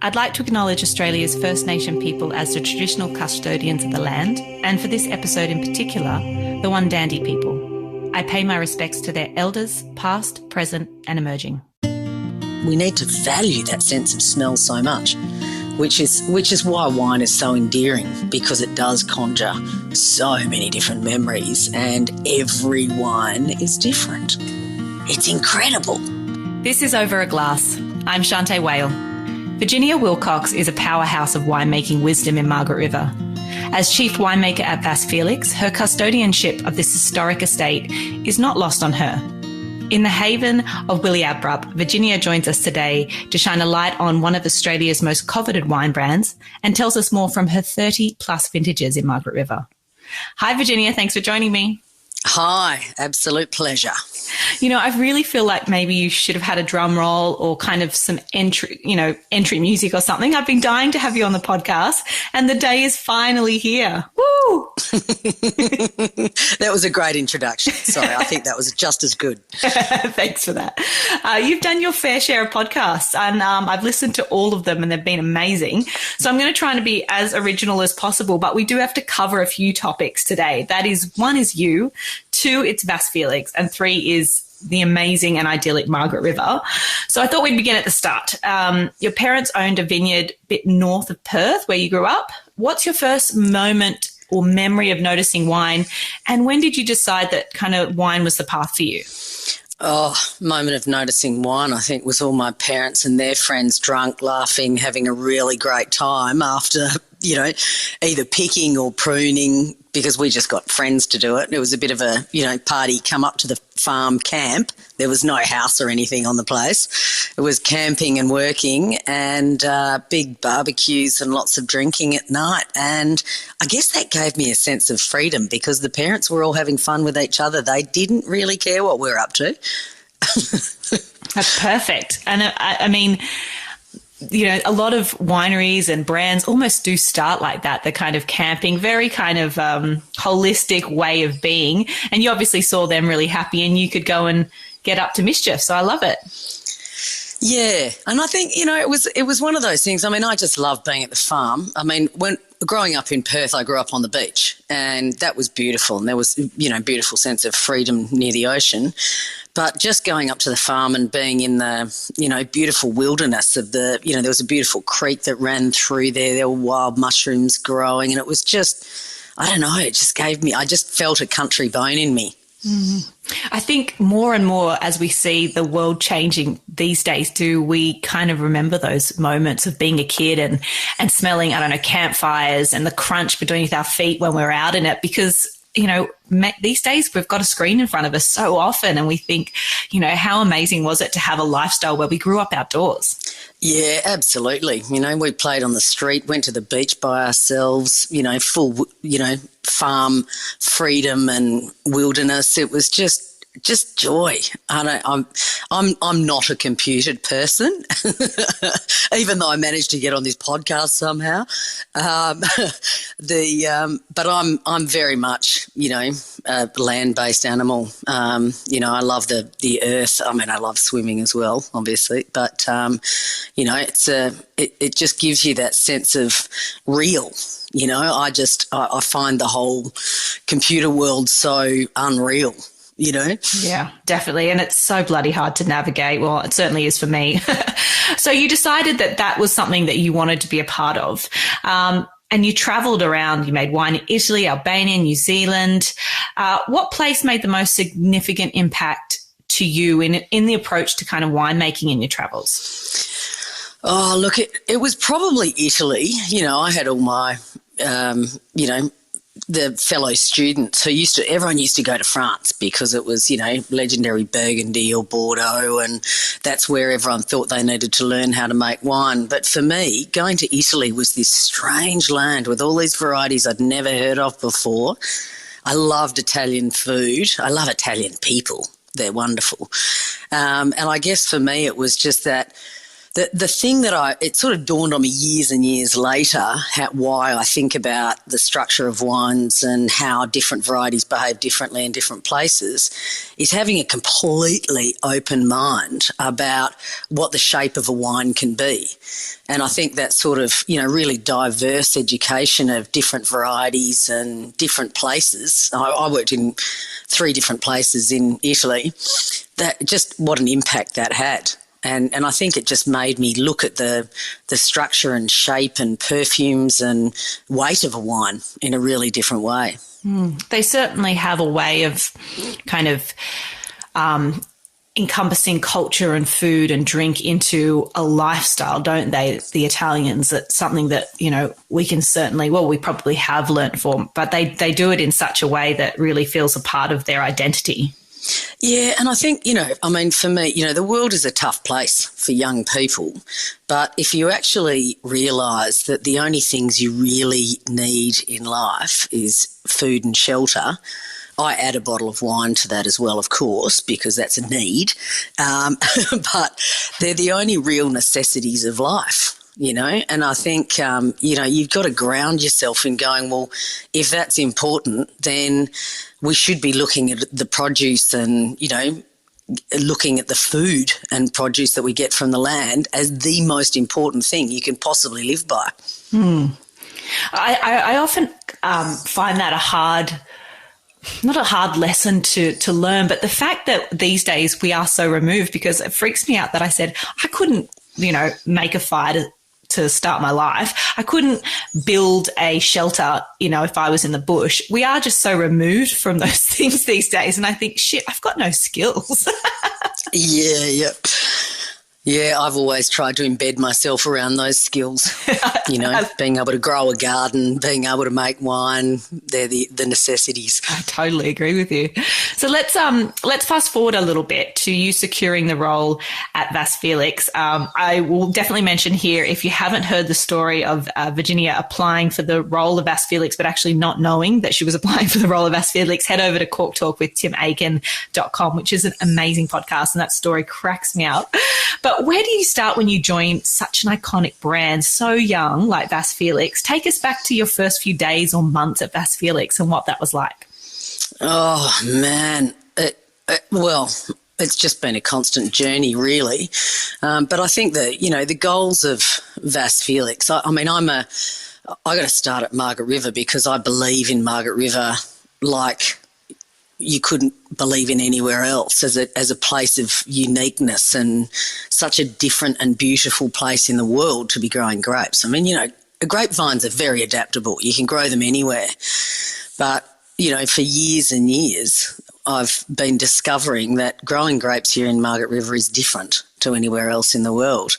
I'd like to acknowledge Australia's First Nation people as the traditional custodians of the land, and for this episode in particular, the Wandandi people. I pay my respects to their elders, past, present, and emerging. We need to value that sense of smell so much, which is why wine is so endearing, because it does conjure so many different memories, and every wine is different. It's incredible. This is Over a Glass. I'm Shanteh, Wale. Virginia Willcock is a powerhouse of winemaking wisdom in Margaret River. As chief winemaker at Vasse Felix, her custodianship of this historic estate is not lost on her. In the haven of Wilyabrup, Virginia joins us today to shine a light on one of Australia's most coveted wine brands and tells us more from her 30-plus vintages in Margaret River. Hi, Virginia. Thanks for joining me. Hi, absolute pleasure. You know, I really feel like maybe you should have had a drum roll or kind of some entry music or something. I've been dying to have you on the podcast, and the day is finally here. Woo! That was a great introduction. Sorry, I think that was just as good. Thanks for that. You've done your fair share of podcasts, and I've listened to all of them, and they've been amazing. So I'm going to try to be as original as possible, but we do have to cover a few topics today. That is, one is you, two, it's Vasse Felix, and three is the amazing and idyllic Margaret River. So I thought we'd begin at the start. Your parents owned a vineyard a bit north of Perth, where you grew up. What's your first moment or memory of noticing wine, and when did you decide that kind of wine was the path for you? Oh, moment of noticing wine, I think, was all my parents and their friends drunk, laughing, having a really great time after, either picking or pruning, because we just got friends to do it. It was a bit of a, party, come up to the farm camp. There was no house or anything on the place. It was camping and working and big barbecues and lots of drinking at night. And I guess that gave me a sense of freedom, because the parents were all having fun with each other. They didn't really care what we were up to. That's perfect. And I mean, a lot of wineries and brands almost do start like that, the kind of camping, very kind of holistic way of being. And you obviously saw them really happy and you could go and get up to mischief. So I love it. Yeah. And I think, it was one of those things. I mean, I just love being at the farm. I mean, when growing up in Perth, I grew up on the beach, and that was beautiful. And there was, beautiful sense of freedom near the ocean. But just going up to the farm and being in the, beautiful wilderness of there was a beautiful creek that ran through there. There were wild mushrooms growing, and it was just, I don't know, it just I just felt a country bone in me. Mm. I think more and more as we see the world changing these days, do we kind of remember those moments of being a kid and smelling, campfires and the crunch beneath our feet when we're out in it, because these days we've got a screen in front of us so often, and we think, how amazing was it to have a lifestyle where we grew up outdoors? Yeah, absolutely. We played on the street, went to the beach by ourselves, full, farm freedom and wilderness. It was just joy. I'm not a computed person, even though I managed to get on this podcast somehow. But I'm very much, a land-based animal. I love the earth. I mean, I love swimming as well, obviously. But it just gives you that sense of real. I find the whole computer world so unreal. Yeah, definitely. And it's so bloody hard to navigate. Well, it certainly is for me. So you decided that was something that you wanted to be a part of. And you travelled around. You made wine in Italy, Albania, New Zealand. What place made the most significant impact to you in the approach to kind of winemaking in your travels? Oh, look, it was probably Italy. I had all my, the fellow students who everyone used to go to France because it was, legendary Burgundy or Bordeaux, and that's where everyone thought they needed to learn how to make wine. But for me, going to Italy was this strange land with all these varieties I'd never heard of before. I loved Italian food. I love Italian people. They're wonderful. And I guess for me it was just that The thing that it sort of dawned on me years and years later, why I think about the structure of wines and how different varieties behave differently in different places, is having a completely open mind about what the shape of a wine can be. And I think that sort of, really diverse education of different varieties and different places. I worked in 3 different places in Italy. That just what an impact that had. And I think it just made me look at the structure and shape and perfumes and weight of a wine in a really different way. They certainly have a way of kind of encompassing culture and food and drink into a lifestyle, don't they, the Italians? That's something that, we can certainly, we probably have learnt from, but they do it in such a way that really feels a part of their identity. Yeah, and I think, for me, the world is a tough place for young people, but if you actually realise that the only things you really need in life is food and shelter, I add a bottle of wine to that as well, of course, because that's a need, but they're the only real necessities of life. And I think, you've got to ground yourself in going, well, if that's important, then we should be looking at the produce and, looking at the food and produce that we get from the land as the most important thing you can possibly live by. I often find that not a hard lesson to learn, but the fact that these days we are so removed, because it freaks me out that I said I couldn't, make a fire to start my life. I couldn't build a shelter, if I was in the bush. We are just so removed from those things these days. And I think, shit, I've got no skills. Yeah. Yeah, I've always tried to embed myself around those skills, being able to grow a garden, being able to make wine, they're the necessities. I totally agree with you. So let's fast forward a little bit to you securing the role at Vasse Felix. I will definitely mention here, if you haven't heard the story of Virginia applying for the role of Vasse Felix, but actually not knowing that she was applying for the role of Vasse Felix, head over to corktalkwithtimaiken.com, which is an amazing podcast, and that story cracks me up. But where do you start when you join such an iconic brand so young like Vasse Felix? Take us back to your first few days or months at Vasse Felix and what that was like. Oh, man. It's just been a constant journey, really. But I think that, the goals of Vasse Felix, I got to start at Margaret River because I believe in Margaret River like you couldn't believe in anywhere else as a place of uniqueness and such a different and beautiful place in the world to be growing grapes. Grapevines are very adaptable. You can grow them anywhere. But, for years and years, I've been discovering that growing grapes here in Margaret River is different to anywhere else in the world.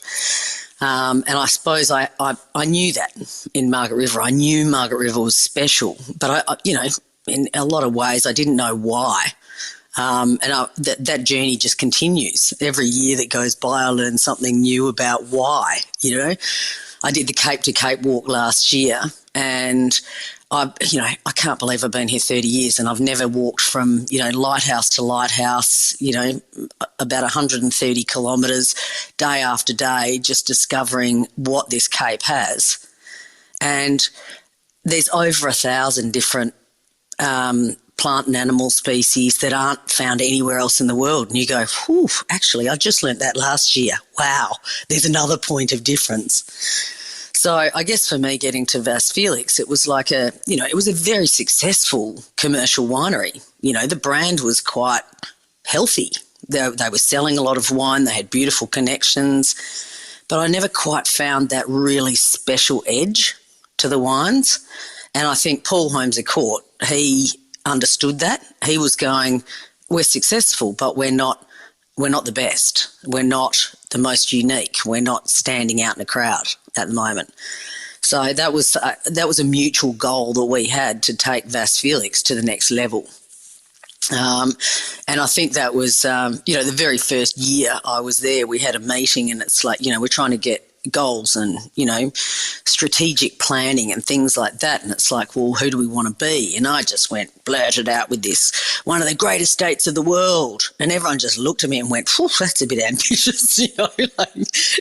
And I suppose I knew that in Margaret River. I knew Margaret River was special, but in a lot of ways, I didn't know why. That journey just continues. Every year that goes by, I learn something new about why, I did the Cape to Cape walk last year and I can't believe I've been here 30 years and I've never walked from, lighthouse to lighthouse, about 130 kilometres day after day, just discovering what this Cape has. And there's over 1,000 different plant and animal species that aren't found anywhere else in the world. And you go, whew, actually, I just learnt that last year. Wow, there's another point of difference. So I guess for me getting to Vasse Felix, it was like it was a very successful commercial winery. The brand was quite healthy. They were selling a lot of wine. They had beautiful connections. But I never quite found that really special edge to the wines. And I think Paul Holmes à Court, he understood that. He was going, we're successful, but we're not the best. We're not the most unique. We're not standing out in a crowd at the moment. So that was a mutual goal that we had to take Vasse Felix to the next level. And I think that was, the very first year I was there, we had a meeting and it's like, we're trying to get goals and, strategic planning and things like that. And it's like, well, who do we want to be? And I just blurted out with this, one of the greatest states of the world. And everyone just looked at me and went, that's a bit ambitious,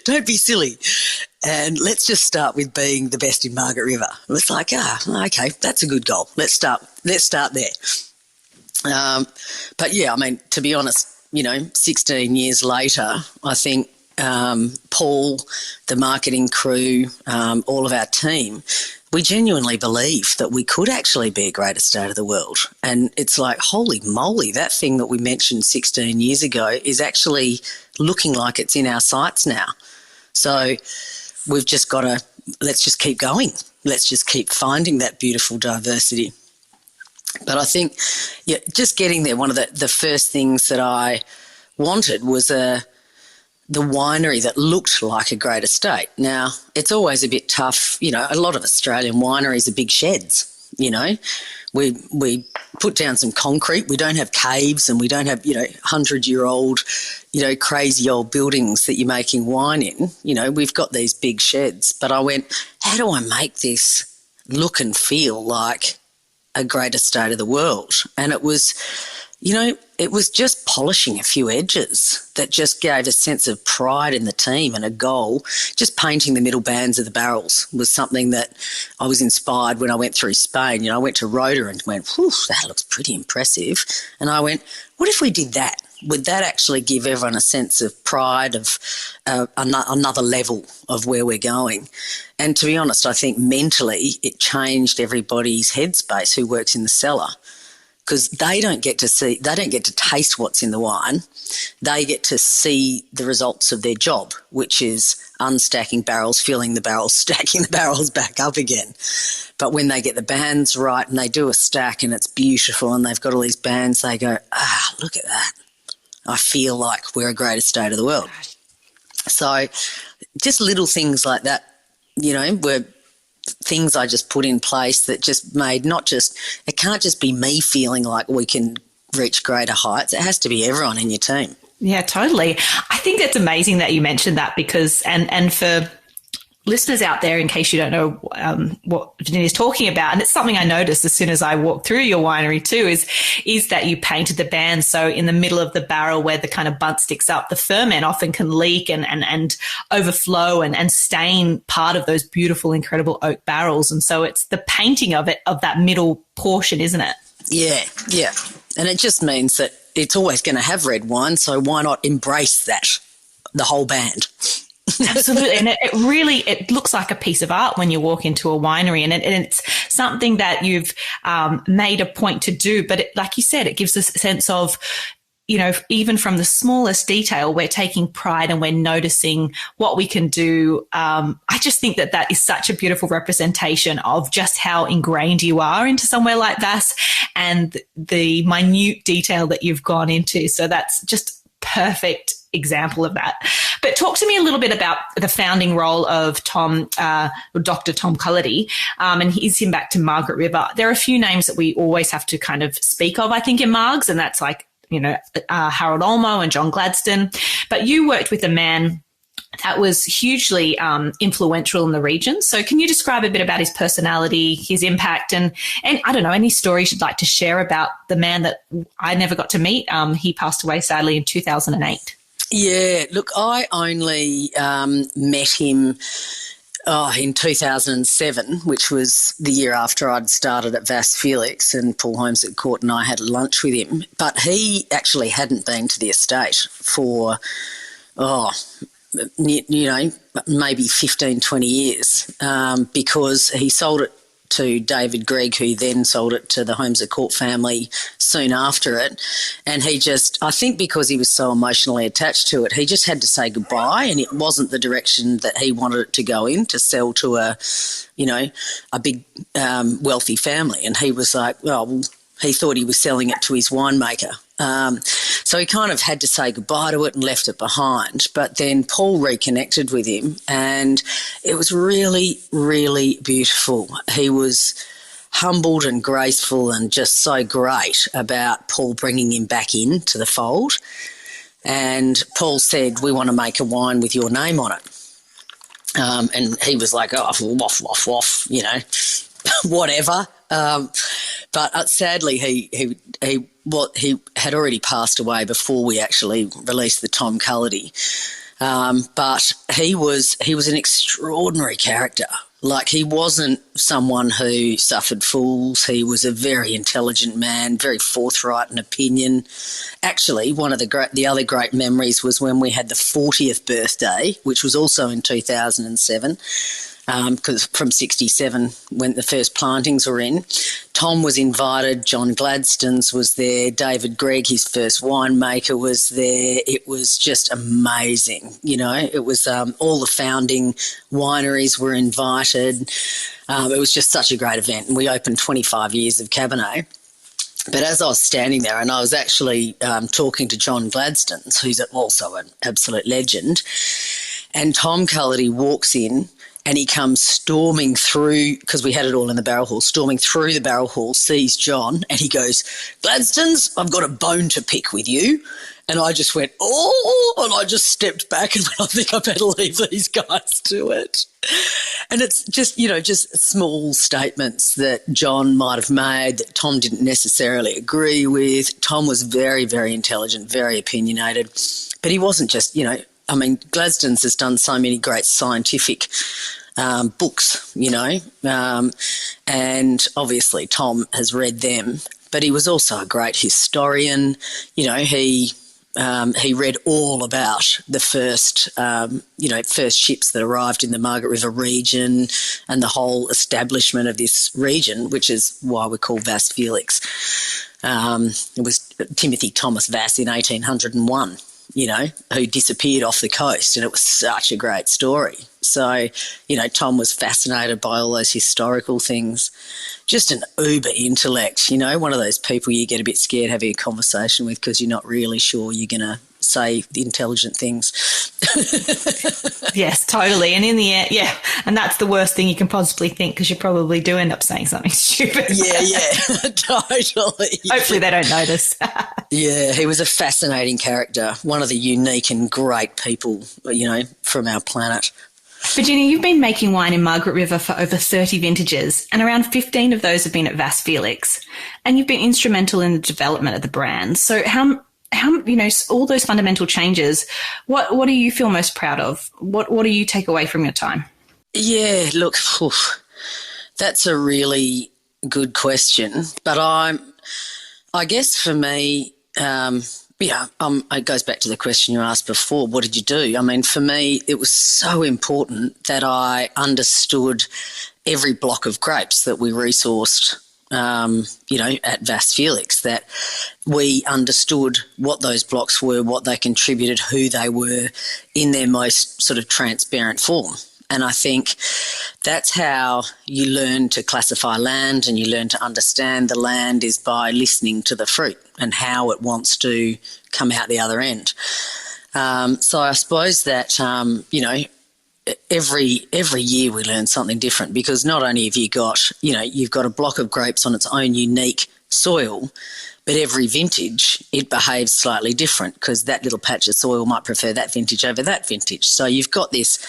don't be silly. And let's just start with being the best in Margaret River. It's like, okay, that's a good goal. Let's start there. But yeah, I mean, to be honest, 16 years later, I think Paul, the marketing crew, all of our team, we genuinely believe that we could actually be a great estate of the world. And it's like, holy moly, that thing that we mentioned 16 years ago is actually looking like it's in our sights now. So we've just got to, let's just keep going. Let's just keep finding that beautiful diversity. But I think, just getting there, one of the first things that I wanted was the winery that looked like a great estate. Now, it's always a bit tough. A lot of Australian wineries are big sheds, We put down some concrete. We don't have caves and we don't have, 100-year-old, crazy old buildings that you're making wine in. We've got these big sheds. But I went, how do I make this look and feel like a great estate of the world? And it was, it was just polishing a few edges that just gave a sense of pride in the team and a goal. Just painting the middle bands of the barrels was something that I was inspired when I went through Spain. I went to Rota and went, that looks pretty impressive. And I went, what if we did that? Would that actually give everyone a sense of pride of another level of where we're going? And to be honest, I think mentally it changed everybody's headspace who works in the cellar, because they don't get to taste what's in the wine. They get to see the results of their job, which is unstacking barrels, filling the barrels, stacking the barrels back up again. But when they get the bands right and they do a stack and it's beautiful and they've got all these bands, they go, look at that. I feel like we're a great estate of the world. So just little things like that, were things I just put in place that just made it can't just be me feeling like we can reach greater heights. It has to be everyone in your team. Yeah, totally. I think it's amazing that you mentioned that because, and for listeners out there, in case you don't know what Virginia's talking about, and it's something I noticed as soon as I walked through your winery too, is that you painted the bands. So in the middle of the barrel where the kind of bunt sticks up, the ferment often can leak and overflow and stain part of those beautiful, incredible oak barrels. And so it's the painting of that middle portion, isn't it? Yeah, yeah. And it just means that it's always going to have red wine, so why not embrace that, the whole band? Absolutely. And it looks like a piece of art when you walk into a winery, and it's something that you've made a point to do. But like you said, it gives us a sense of, even from the smallest detail, we're taking pride and we're noticing what we can do. I just think that is such a beautiful representation of just how ingrained you are into somewhere like Vasse and the minute detail that you've gone into. So that's just perfect example of that. But talk to me a little bit about the founding role of Dr. Tom Cullity, and his impact to Margaret River. There are a few names that we always have to kind of speak of, I think, in Margs, and that's like, Harold Olmo and John Gladstone. But you worked with a man that was hugely influential in the region. So can you describe a bit about his personality, his impact, and I don't know, any stories you'd like to share about the man that I never got to meet? He passed away sadly in 2008. Yeah, look, I only met him in 2007, which was the year after I'd started at Vasse Felix, and Paul Holmes at Court and I had lunch with him. But he actually hadn't been to the estate for, maybe 15, 20 years because he sold it to David Gregg, who then sold it to the Holmes at Court family soon after it. And he just, I think because he was so emotionally attached to it, he just had to say goodbye, and it wasn't the direction that he wanted it to go in, to sell to a big wealthy family. And he was like, he thought he was selling it to his winemaker. So he kind of had to say goodbye to it and left it behind. But then Paul reconnected with him, and it was really, really beautiful. He was humbled and graceful and just so great about Paul bringing him back into the fold. And Paul said, we want to make a wine with your name on it. And he was like, oh, waff, waff, waff, you know, whatever. But sadly, he had already passed away before we actually released the Tom Cullity. But he was an extraordinary character. Like, he wasn't someone who suffered fools. He was a very intelligent man, very forthright in opinion. Actually, one of the other great memories was when we had the 40th birthday, which was also in 2007, because from 67 when the first plantings were in. Tom was invited, John Gladstone's was there, David Gregg, his first winemaker, was there. It was just amazing, you know. It was all the founding wineries were invited. It was just such a great event, and we opened 25 years of Cabernet. But as I was standing there, and I was actually talking to John Gladstone, who's also an absolute legend, and Tom Cullity walks in, and he comes storming through, because we had it all in the barrel hall, storming through the barrel hall, sees John, and he goes, Gladstone's, I've got a bone to pick with you. And I just went, oh, and I just stepped back and I think I better leave these guys to it. And it's just, you know, just small statements that John might have made that Tom didn't necessarily agree with. Tom was very, very intelligent, very opinionated, but he wasn't just, you know, I mean, Gladstone's has done so many great scientific books, you know, and obviously Tom has read them, but he was also a great historian. You know, he read all about the first ships that arrived in the Margaret River region and the whole establishment of this region, which is why we're called Vasse Felix. It was Timothy Thomas Vasse in 1801. You know, who disappeared off the coast, and it was such a great story. So, you know, Tom was fascinated by all those historical things. Just an uber intellect, you know, one of those people you get a bit scared having a conversation with because you're not really sure you're going to say the intelligent things. Yes, totally. And in the end, yeah, and that's the worst thing you can possibly think, because you probably do end up saying something stupid. Yeah, totally. Hopefully they don't notice. Yeah, he was a fascinating character, one of the unique and great people, you know, from our planet. Virginia, you've been making wine in Margaret River for over 30 vintages, and around 15 of those have been at Vasse Felix, and you've been instrumental in the development of the brand. So how you know, all those fundamental changes, what do you feel most proud of? What do you take away from your time? Yeah, look, that's a really good question. But I guess for me, it goes back to the question you asked before, what did you do? I mean, for me, it was so important that I understood every block of grapes that we resourced, you know, at Vasse Felix, that we understood what those blocks were, what they contributed, who they were in their most sort of transparent form. And I think that's how you learn to classify land, and you learn to understand the land is by listening to the fruit and how it wants to come out the other end. So I suppose that, you know, every year we learn something different, because not only have you got, you know, you've got a block of grapes on its own unique soil, but every vintage it behaves slightly different, because that little patch of soil might prefer that vintage over that vintage. So you've got this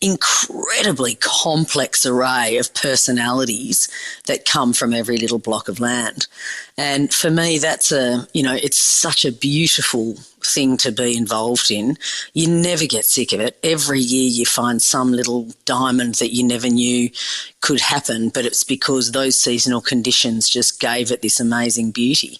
incredibly complex array of personalities that come from every little block of land. And for me, that's it's such a beautiful thing to be involved in. You never get sick of it. Every year you find some little diamond that you never knew could happen, but it's because those seasonal conditions just gave it this amazing beauty.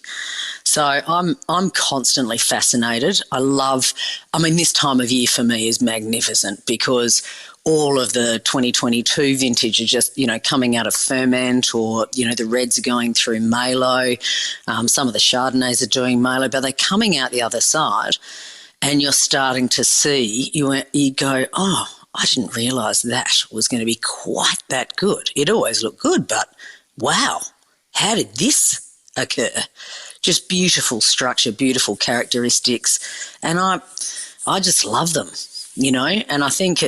So I'm constantly fascinated. This time of year for me is magnificent, because all of the 2022 vintage are just, you know, coming out of ferment, or, you know, the reds are going through malo. Some of the Chardonnays are doing malo, but they're coming out the other side, and you're starting to see, you go, oh, I didn't realise that was going to be quite that good. It always looked good, but wow, how did this occur? Just beautiful structure, beautiful characteristics, and I just love them. You know, and I think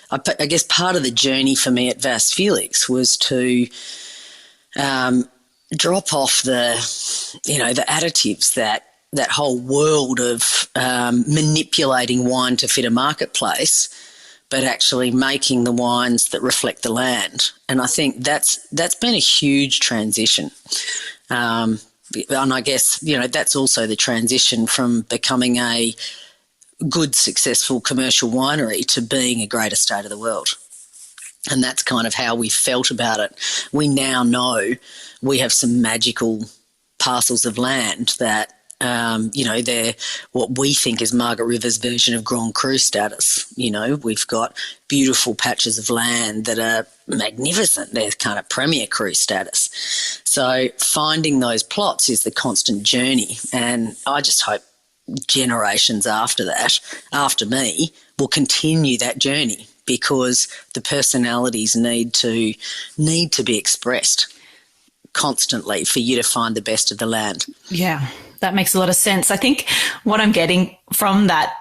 I guess part of the journey for me at Vasse Felix was to drop off the additives, that whole world of manipulating wine to fit a marketplace, but actually making the wines that reflect the land. And I think that's been a huge transition. And I guess, that's also the transition from becoming a good, successful commercial winery to being a great estate of the world. And that's kind of how we felt about it. We now know we have some magical parcels of land that, they're what we think is Margaret River's version of Grand Cru status. We've got beautiful patches of land that are magnificent. They're kind of premier cru status. So finding those plots is the constant journey. And I just hope generations after that, after me, will continue that journey, because the personalities need to be expressed constantly for you to find the best of the land. Yeah, that makes a lot of sense. I think what I'm getting from that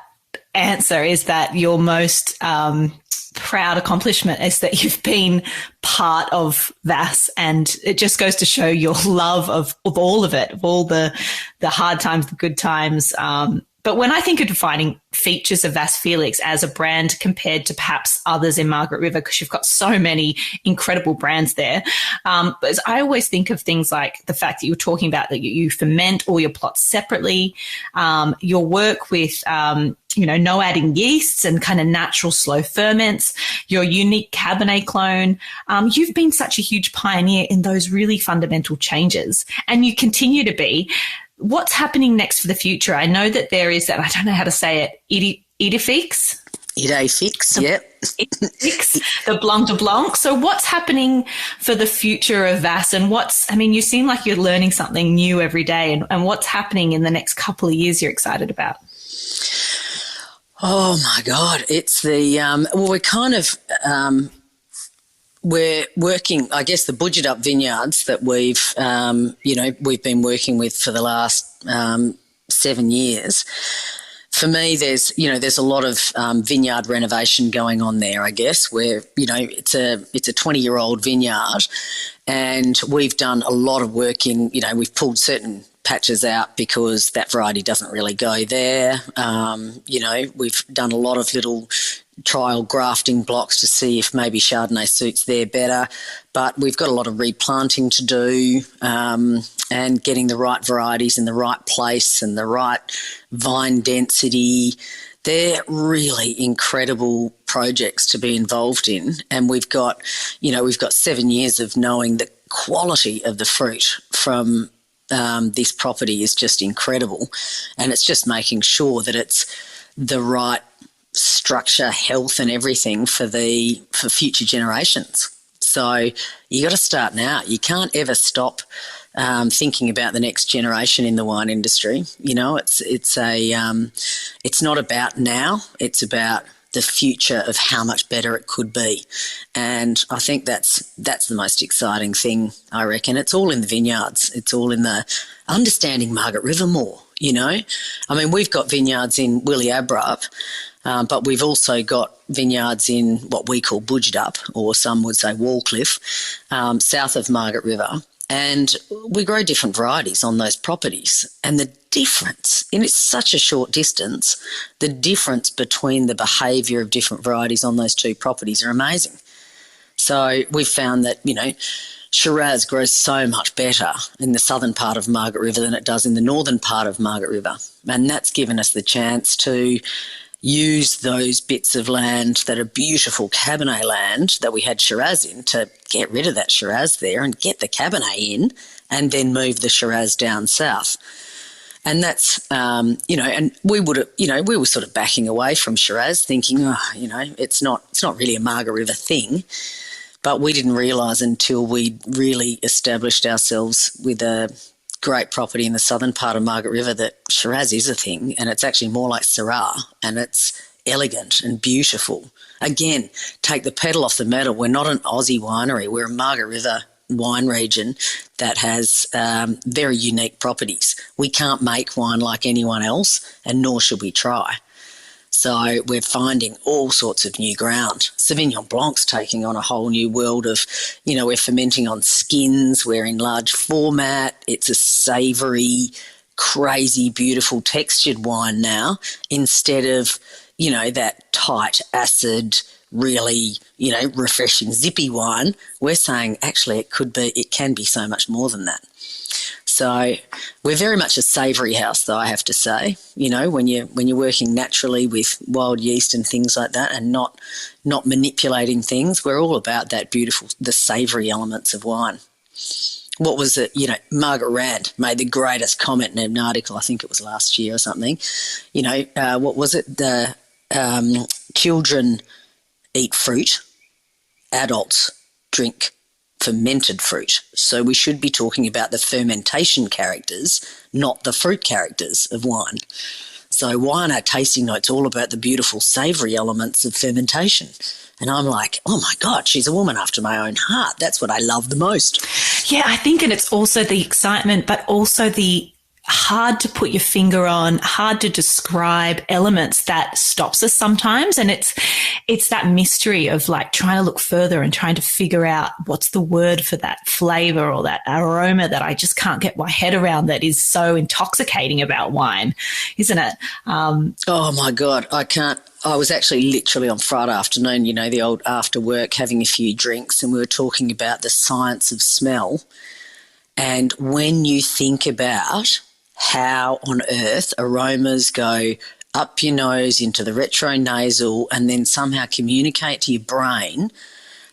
answer is that your most proud accomplishment is that you've been part of Vasse, and it just goes to show your love of all of it, of all the hard times, the good times. But when I think of defining features of Vasse Felix as a brand compared to perhaps others in Margaret River, because you've got so many incredible brands there, but I always think of things like the fact that you were talking about that you ferment all your plots separately, your work with no adding yeasts and kind of natural slow ferments, your unique Cabernet clone. You've been such a huge pioneer in those really fundamental changes, and you continue to be. What's happening next for the future? I know that there is, and I don't know how to say it, Idifix? Idifix, yep. Idifix, the Blanc de Blanc. So what's happening for the future of Vasse, and you seem like you're learning something new every day, and what's happening in the next couple of years you're excited about? Oh my God, it's we're working, I guess, the budget up vineyards that we've been working with for the last 7 years. For me, there's a lot of vineyard renovation going on there, I guess, where, it's a 20-year-old vineyard, and we've done a lot of work we've pulled certain patches out because that variety doesn't really go there. We've done a lot of little trial grafting blocks to see if maybe Chardonnay suits there better, but we've got a lot of replanting to do, and getting the right varieties in the right place and the right vine density. They're really incredible projects to be involved in, and we've got 7 years of knowing the quality of the fruit from this property is just incredible, and it's just making sure that it's the right structure, health and everything for future generations. So you got to start now. You can't ever stop thinking about the next generation in the wine industry. It's not about now, it's about the future of how much better it could be. And I think that's the most exciting thing, I reckon. It's all in the vineyards. It's all in the understanding Margaret River more, we've got vineyards in Wilyabrup, but we've also got vineyards in what we call Wilyabrup, or some would say Wallcliffe, south of Margaret River. And we grow different varieties on those properties. And the difference, and it's such a short distance, the difference between the behaviour of different varieties on those two properties are amazing. So we've found that, Shiraz grows so much better in the southern part of Margaret River than it does in the northern part of Margaret River. And that's given us the chance to use those bits of land that are beautiful Cabernet land that we had Shiraz in, to get rid of that Shiraz there and get the Cabernet in, and then move the Shiraz down south. And that's, and we were sort of backing away from Shiraz, thinking, it's not really a Margaret River thing. But we didn't realise until we really established ourselves with a great property in the southern part of Margaret River that Shiraz is a thing, and it's actually more like Syrah, and it's elegant and beautiful. Again, take the pedal off the metal. We're not an Aussie winery. We're a Margaret River wine region that has very unique properties. We can't make wine like anyone else, and nor should we try. So we're finding all sorts of new ground. Sauvignon Blanc's taking on a whole new world of, we're fermenting on skins, we're in large format, it's a savoury, crazy, beautiful textured wine now, instead of, that tight, acid, really, refreshing, zippy wine. We're saying actually it can be so much more than that. So we're very much a savoury house, though, I have to say. When you're working naturally with wild yeast and things like that, and not manipulating things, we're all about that the savoury elements of wine. What was it? Margaret Rand made the greatest comment in an article, I think it was last year or something. What was it? The children eat fruit, adults drink fermented fruit. So we should be talking about the fermentation characters, not the fruit characters of wine. So why in our tasting notes all about the beautiful savoury elements of fermentation? And I'm like, oh my God, she's a woman after my own heart. That's what I love the most. Yeah, I think, and it's also the excitement, but also the hard to put your finger on, hard to describe elements that stops us sometimes. And it's that mystery of like trying to look further and trying to figure out what's the word for that flavor or that aroma that I just can't get my head around, that is so intoxicating about wine, isn't it? Oh my God, I can't. I was actually literally on Friday afternoon, the old after work, having a few drinks, and we were talking about the science of smell. And when you think about how on earth aromas go up your nose into the retronasal and then somehow communicate to your brain,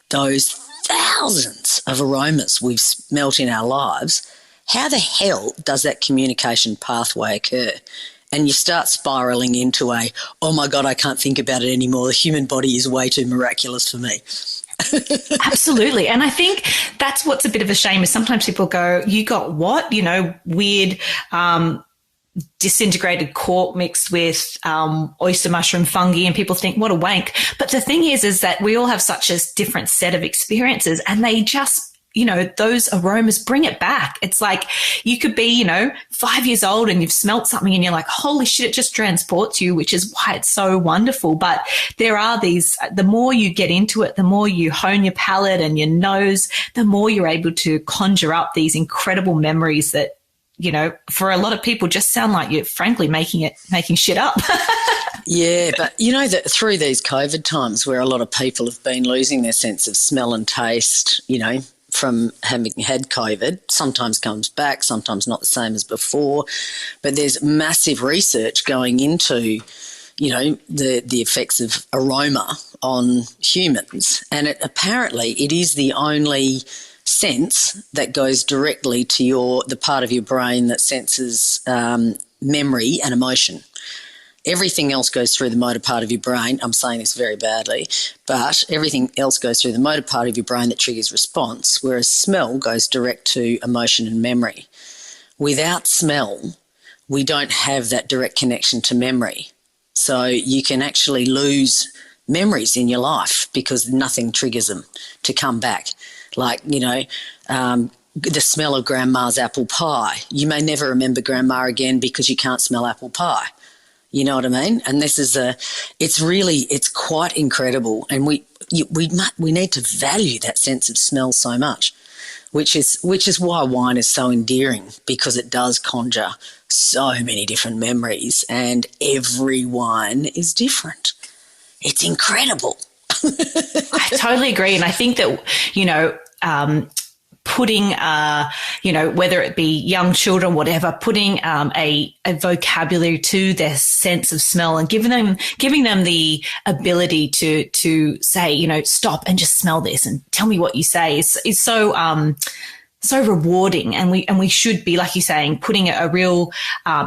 those thousands of aromas we've smelt in our lives, how the hell does that communication pathway occur? And you start spiralling into oh my God, I can't think about it anymore. The human body is way too miraculous for me. Absolutely. And I think that's what's a bit of a shame is sometimes people go, you got what? Weird disintegrated cork mixed with oyster mushroom fungi, and people think, what a wank. But the thing is that we all have such a different set of experiences, and they just, those aromas bring it back. It's like you could be, 5 years old and you've smelt something and you're like, holy shit, it just transports you, which is why it's so wonderful. But there are the more you get into it, the more you hone your palate and your nose, the more you're able to conjure up these incredible memories that, for a lot of people just sound like you're frankly making shit up. Yeah, but that through these COVID times where a lot of people have been losing their sense of smell and taste, from having had COVID, sometimes comes back, sometimes not the same as before. But there's massive research going into, the effects of aroma on humans. And apparently it is the only sense that goes directly to the part of your brain that senses memory and emotion. Everything else goes through the motor part of your brain. I'm saying this very badly, but everything else goes through the motor part of your brain that triggers response, whereas smell goes direct to emotion and memory. Without smell, we don't have that direct connection to memory. So you can actually lose memories in your life because nothing triggers them to come back. Like, the smell of grandma's apple pie. You may never remember grandma again because you can't smell apple pie. You know what I mean? And this is it's quite incredible. And we need to value that sense of smell so much, which is why wine is so endearing, because it does conjure so many different memories, and every wine is different. It's incredible. I totally agree. And I think that, putting, whether it be young children, whatever, putting a vocabulary to their sense of smell and giving them the ability to say, stop and just smell this and tell me what you say is so rewarding. And we should be, like you're saying, putting a real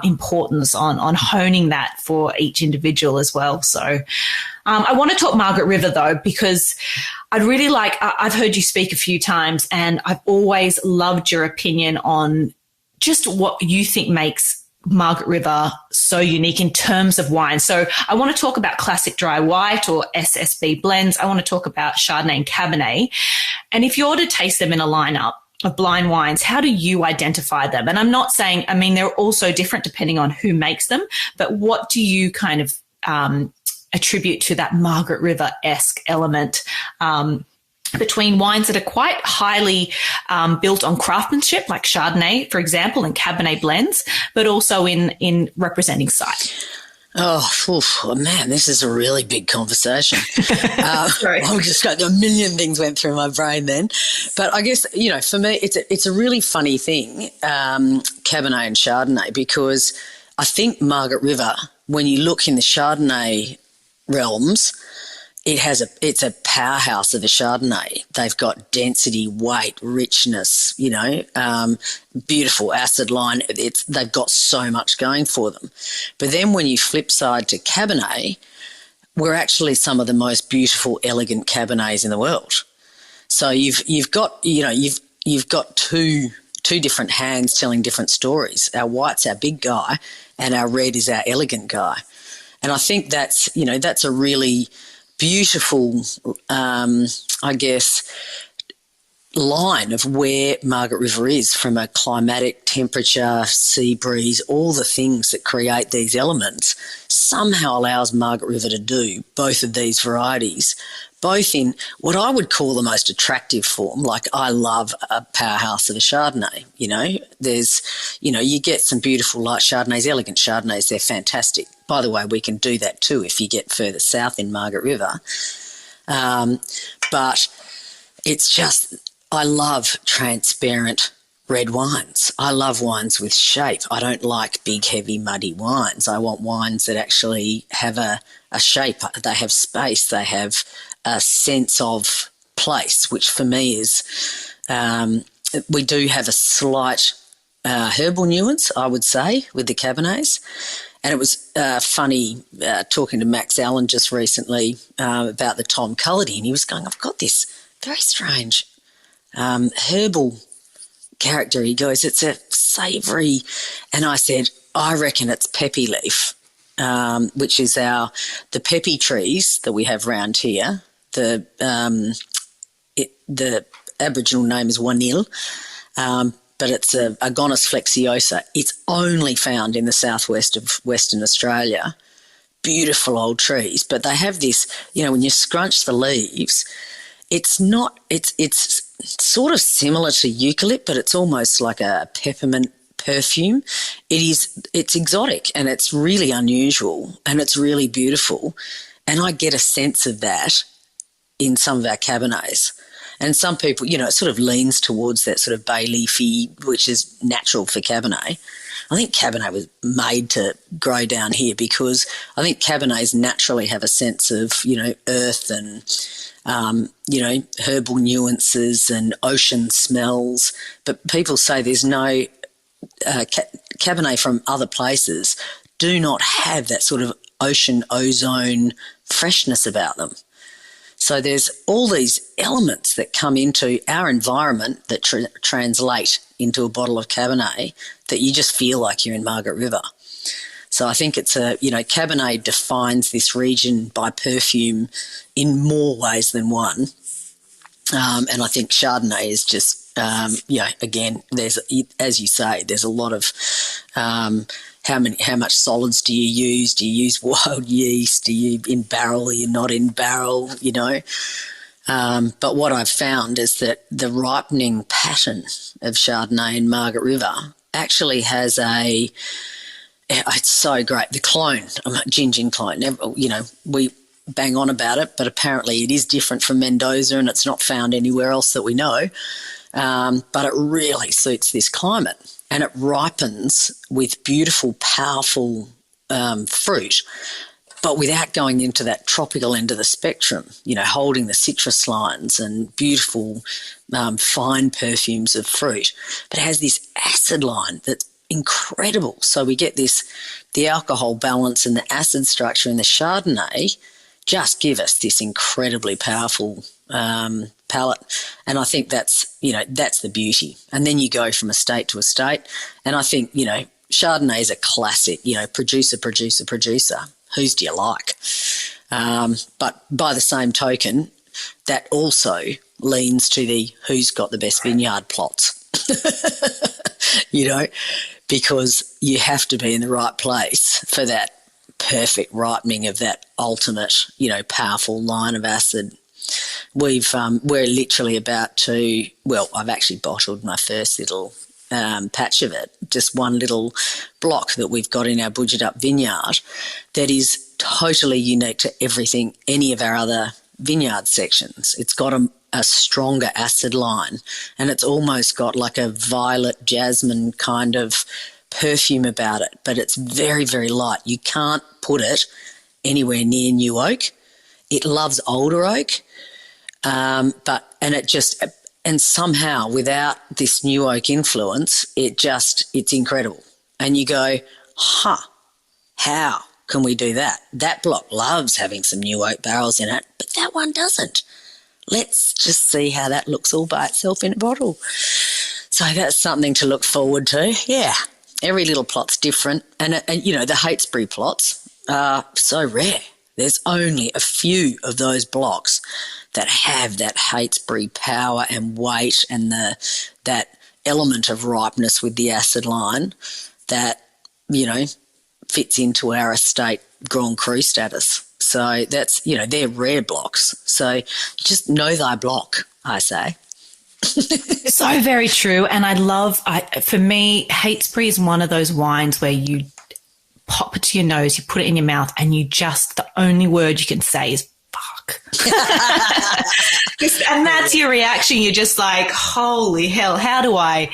importance on honing that for each individual as well. So I want to talk Margaret River though, because I'd really I've heard you speak a few times, and I've always loved your opinion on just what you think makes Margaret River so unique in terms of wine. So I want to talk about classic dry white or SSB blends. I want to talk about Chardonnay and Cabernet. And if you're to taste them in a lineup of blind wines, how do you identify them? And I'm not saying, they're also different depending on who makes them, but what do you kind of attribute to that Margaret River-esque element between wines that are quite highly built on craftsmanship, like Chardonnay, for example, and Cabernet blends, but also in representing site? Oh, oof, oh, man, this is a really big conversation. Sorry. I'm just got a million things went through my brain then, but I guess for me, it's a really funny thing, Cabernet and Chardonnay, because I think Margaret River, when you look in the Chardonnay realms, it's a powerhouse of a Chardonnay. They've got density, weight, richness, beautiful acid line. They've got so much going for them. But then when you flip side to Cabernet, we're actually some of the most beautiful, elegant Cabernets in the world. So you've got two different hands telling different stories. Our white's our big guy, and our red is our elegant guy. And I think that's a really beautiful, I guess, line of where Margaret River is from a climatic, temperature, sea breeze, all the things that create these elements somehow allows Margaret River to do both of these varieties, both in what I would call the most attractive form. Like, I love a powerhouse of a Chardonnay, you get some beautiful light Chardonnays, elegant Chardonnays, they're fantastic. By the way, we can do that too if you get further south in Margaret River. But it's just, I love transparent red wines. I love wines with shape. I don't like big, heavy, muddy wines. I want wines that actually have a shape. They have space. They have a sense of place, which for me is, we do have a slight herbal nuance, I would say, with the Cabernets. And it was funny talking to Max Allen just recently about the Tom Cullity, and he was going, I've got this very strange herbal character. He goes, it's a savoury, and I said, I reckon it's peppy leaf, which is the peppy trees that we have round here. The Aboriginal name is Wanil, but it's a Agonus flexiosa. It's only found in the southwest of Western Australia. Beautiful old trees, but they have this, when you scrunch the leaves, it's sort of similar to eucalypt, but it's almost like a peppermint perfume. It's exotic, and it's really unusual, and it's really beautiful. And I get a sense of that in some of our Cabernets. And some people, it sort of leans towards that sort of bay leafy, which is natural for Cabernet. I think Cabernet was made to grow down here because I think Cabernets naturally have a sense of, earth and, herbal nuances and ocean smells. But people say there's no Cabernet from other places do not have that sort of ocean ozone freshness about them. So there's all these elements that come into our environment that translate into a bottle of Cabernet that you just feel like you're in Margaret River. So I think it's Cabernet defines this region by perfume in more ways than one. And I think Chardonnay is just, again, there's, as you say, there's a lot of how much solids do you use? Do you use wild yeast? Do you in barrel? Are you not in barrel? But what I've found is that the ripening pattern of Chardonnay in Margaret River actually has it's so great. The clone, Gingin clone, we bang on about it, but apparently it is different from Mendoza and it's not found anywhere else that we know. But it really suits this climate. And it ripens with beautiful, powerful fruit, but without going into that tropical end of the spectrum, holding the citrus lines and beautiful fine perfumes of fruit. But it has this acid line that's incredible. So we get the alcohol balance and the acid structure in the Chardonnay just give us this incredibly powerful palate. And I think that's the beauty. And then you go from estate to estate. And I think, Chardonnay is a classic, producer. Whose do you like? But by the same token, that also leans to the who's got the best vineyard plots, because you have to be in the right place for that perfect ripening of that ultimate, powerful line of acid. We're literally about to, I've actually bottled my first little patch of it, just one little block that we've got in our budget up vineyard that is totally unique to everything, any of our other vineyard sections. It's got a stronger acid line, and it's almost got like a violet jasmine kind of perfume about it, but it's very, very light. You can't put it anywhere near new oak. It loves older oak, and somehow without this new oak influence, it's incredible. And you go, how can we do that? That block loves having some new oak barrels in it, but that one doesn't. Let's just see how that looks all by itself in a bottle. So that's something to look forward to. Yeah, every little plot's different. And the Heytesbury plots are so rare. There's only a few of those blocks that have that Heytesbury power and weight and that element of ripeness with the acid line that, fits into our estate Grand Cru status. So that's, they're rare blocks. So just know thy block, I say. So very true. And for me, Heytesbury is one of those wines where you pop it to your nose, you put it in your mouth, and the only word you can say is fuck. And that's your reaction. You're just like, holy hell, how do I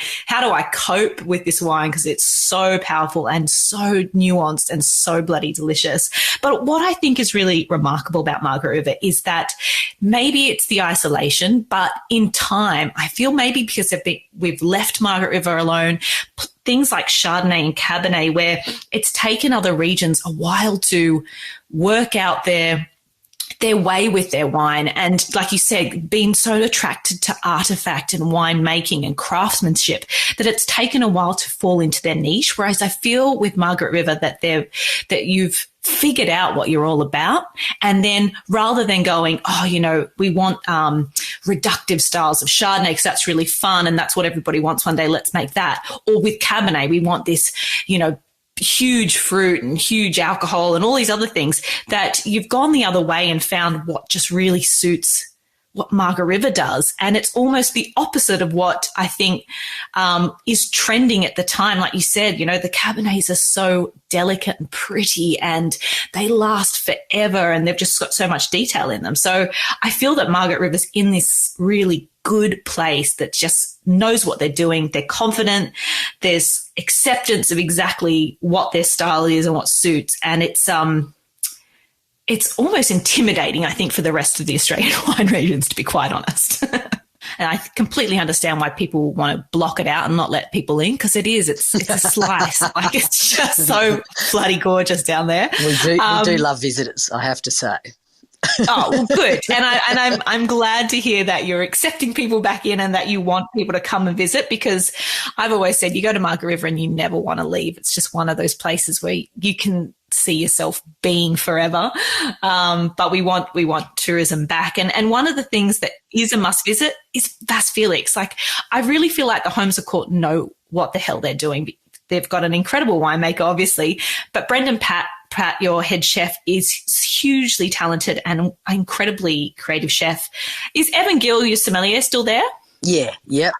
cope with this wine? Because it's so powerful and so nuanced and so bloody delicious. But what I think is really remarkable about Margaret River is that maybe it's the isolation, but in time, I feel maybe because we've left Margaret River alone, things like Chardonnay and Cabernet, where it's taken other regions a while to work out their way with their wine. And like you said, being so attracted to artifact and winemaking and craftsmanship that it's taken a while to fall into their niche. Whereas I feel with Margaret River that you've figured out what you're all about. And then rather than going, we want reductive styles of Chardonnay because that's really fun and that's what everybody wants one day, let's make that. Or with Cabernet, we want this, huge fruit and huge alcohol and all these other things, that you've gone the other way and found what just really suits what Margaret River does. And it's almost the opposite of what I think is trending at the time. Like you said, the Cabernets are so delicate and pretty and they last forever and they've just got so much detail in them. So I feel that Margaret River's in this really good place that just knows what they're doing. They're confident. There's acceptance of exactly what their style is and what suits. And it's almost intimidating, I think, for the rest of the Australian wine regions, to be quite honest. And I completely understand why people want to block it out and not let people in, because it's a slice. Like, it's just so bloody gorgeous down there. We do love visitors, I have to say. Oh, well, good. And I'm glad to hear that you're accepting people back in and that you want people to come and visit, because I've always said you go to Margaret River and you never want to leave. It's just one of those places where you can see yourself being forever. But we want tourism back. And one of the things that is a must visit is Vasse Felix. Like, I really feel like the Homes of Court know what the hell they're doing. They've got an incredible winemaker, obviously, but Brendan Pratt, your head chef, is hugely talented and an incredibly creative chef. Is Evan Gill, your sommelier, still there? Yeah, yep.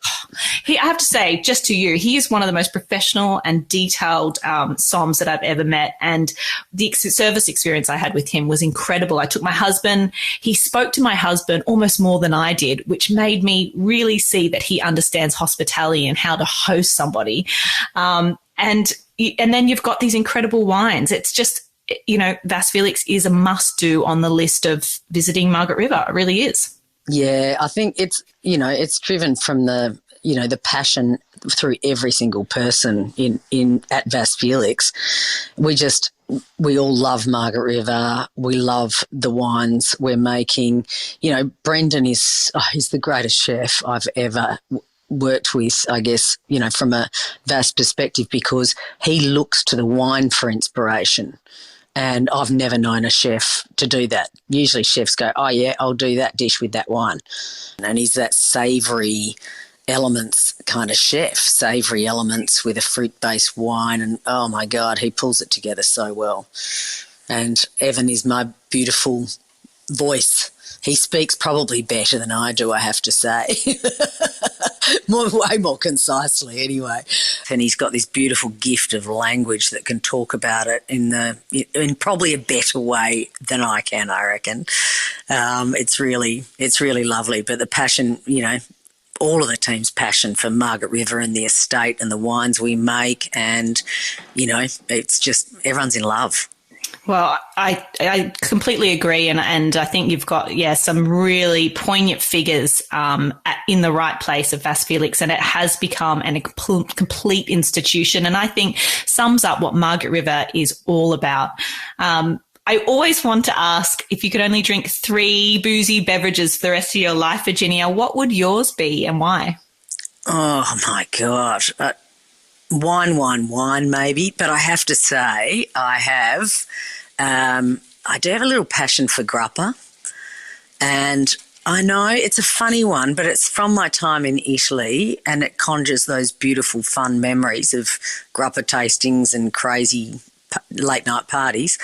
I have to say, just to you, he is one of the most professional and detailed somms that I've ever met. And the service experience I had with him was incredible. I took my husband. He spoke to my husband almost more than I did, which made me really see that he understands hospitality and how to host somebody. And then you've got these incredible wines. It's just, Vasse Felix is a must-do on the list of visiting Margaret River. It really is. Yeah, I think it's driven from the passion through every single person in at Vasse Felix. We all love Margaret River. We love the wines we're making. Brendan he's the greatest chef I've ever worked with, I guess, from a Vasse perspective, because he looks to the wine for inspiration. And I've never known a chef to do that. Usually chefs go, oh, yeah, I'll do that dish with that wine. And he's that savoury elements kind of chef, savoury elements with a fruit-based wine. And, oh, my God, he pulls it together so well. And Evan is my beautiful voice. He speaks probably better than I do, I have to say. Way more concisely anyway. And he's got this beautiful gift of language that can talk about it in probably a better way than I can, I reckon. It's really lovely. But the passion, all of the team's passion for Margaret River and the estate and the wines we make, and, it's just everyone's in love. Well, I completely agree, and I think you've got some really poignant figures in the right place of Vasse Felix, and it has become a complete institution, and I think sums up what Margaret River is all about. I always want to ask, if you could only drink 3 boozy beverages for the rest of your life, Virginia, what would yours be and why? Oh my God. Wine, maybe. But I have to say, I do have a little passion for grappa. And I know it's a funny one, but it's from my time in Italy, and it conjures those beautiful, fun memories of grappa tastings and crazy late night parties.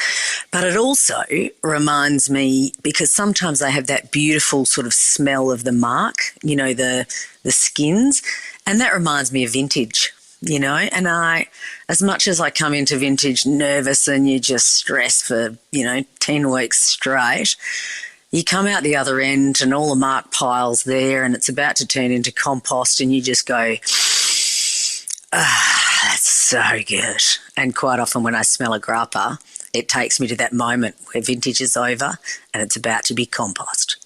But it also reminds me, because sometimes they have that beautiful sort of smell of the marc, the skins, and that reminds me of vintage. And as much as I come into vintage nervous and you just stress for, 10 weeks straight, you come out the other end and all the marc piles there and it's about to turn into compost, and you just go, that's so good. And quite often when I smell a grappa, it takes me to that moment where vintage is over and it's about to be compost.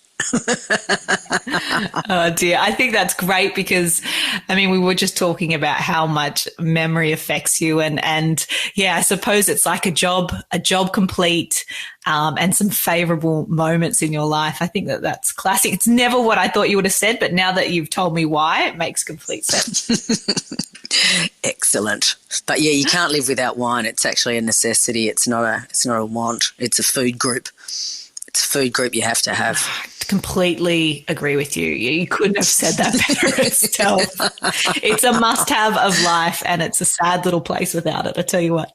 Oh dear, I think that's great, because we were just talking about how much memory affects you, and I suppose it's like a job complete, and some favourable moments in your life. I think that's classic. It's never what I thought you would have said, but now that you've told me why, it makes complete sense. Excellent. But yeah, you can't live without wine. It's actually a necessity. It's not a want. It's a food group. It's a food group you have to have. Completely agree with you. You couldn't have said that better yourself. It's a must-have of life, and it's a sad little place without it, I tell you what.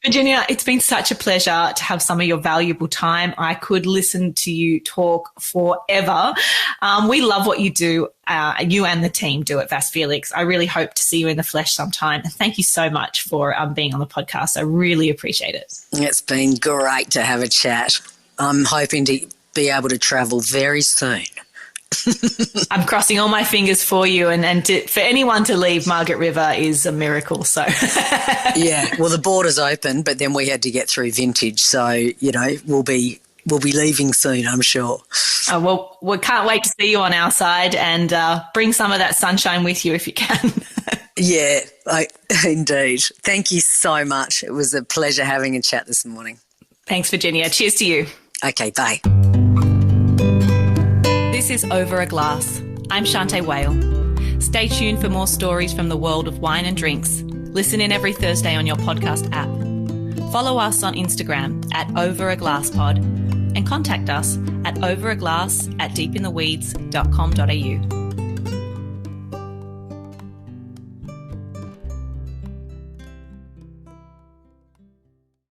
Virginia, it's been such a pleasure to have some of your valuable time. I could listen to you talk forever. We love what you do. You and the team do at Vasse Felix. I really hope to see you in the flesh sometime. Thank you so much for being on the podcast. I really appreciate it. It's been great to have a chat. I'm hoping to be able to travel very soon. I'm crossing all my fingers for you, and for anyone to leave Margaret River is a miracle. So yeah, well, the border's open, but then we had to get through vintage, so we'll be leaving soon, I'm sure. Oh, well, we can't wait to see you on our side, and bring some of that sunshine with you if you can. Yeah, indeed. Thank you so much. It was a pleasure having a chat this morning. Thanks, Virginia. Cheers to you. Okay, bye. This is Over a Glass. I'm Shanteh Wale. Stay tuned for more stories from the world of wine and drinks. Listen in every Thursday on your podcast app. Follow us on Instagram at overaglasspod, and contact us at overaglass@deepintheweeds.com.au.